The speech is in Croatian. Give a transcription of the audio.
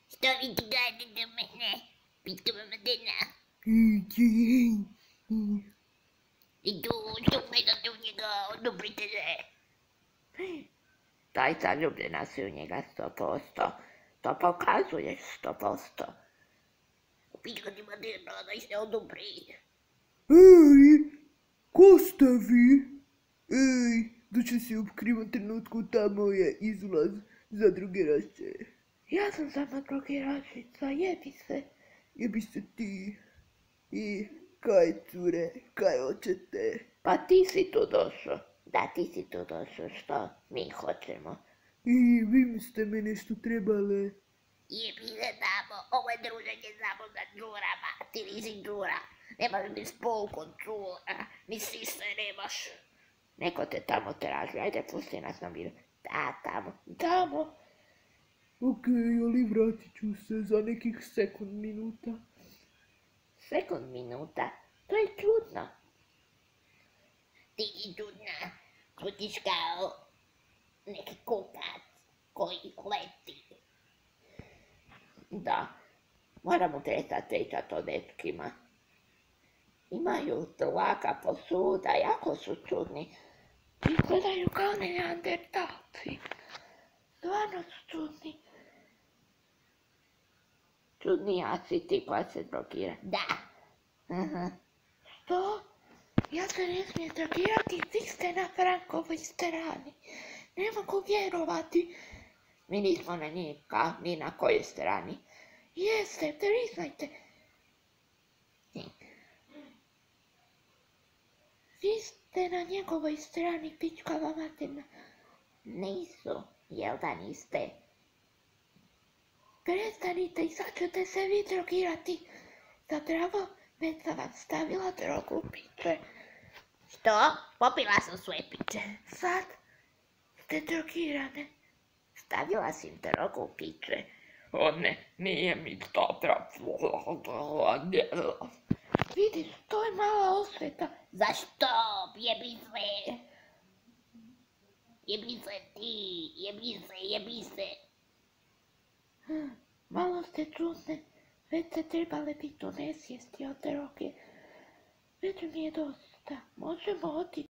Staviti guardando da mene, piccolo Madonna. I tu, stupida tu njega, odobrite se. Taj zaljubljena si u njega 100%. To pokazuješ 100%. Piccolo di Madonna, dai se odobri. Ej, ko ste vi? Ej, došli si u krivom trenutku, tamo je izlaz za drogeraše. Ja sam samo drogerašica, jebi se. Jebi se ti. I kaj cure, kaj hoćete? Pa ti si tu došao. Da, ti si tu došao, što mi hoćemo? I vi ste me nešto trebale. Jebi se tamo, ovo je druženje samo za đurama, ti nisi đura. Nemaš ni spol kod đura, ni sise nemaš. Neko te tamo traži, ajde pusti nas na miru. Da, tamo. Okej, ali vratit ću se za nekih sekund minuta. Sekund minuta, to je čudno. Ti si čudna, čutiš kao neki kukac koji leti. Da, moramo prestati pričati o dečkima. Imaju dlaka posuda, jako su čudni. Izgledaju kao neandertalci. Stvarno su čudni. Čudnija si ti koja se drogira. Da, Što? Ja se ne smijem drogirati, vi ste na Frankovoj strani. Ne mogu vjerovati. Mi nismo na njika, ni na kojoj strani. Jeste, priznajte. Vi ste na njegovoj strani, pičkava materna. nisu, jel da niste? Prestanite i sad ćete se vi drogirati. Zapravo, već sam vam stavila drogu u piće. Što? Popila sam sve piće. Sad ste drogirane. Stavila si im drogu u piće. O ne, nije mi dobro. Vidiš, to je mala osveta. Zašto? Jebi se. Jebi se ti, jebi se. Malo ste čudne. Već ste trebale biti u nesvijesti od droge. Već mi je dosta. Možemo otići.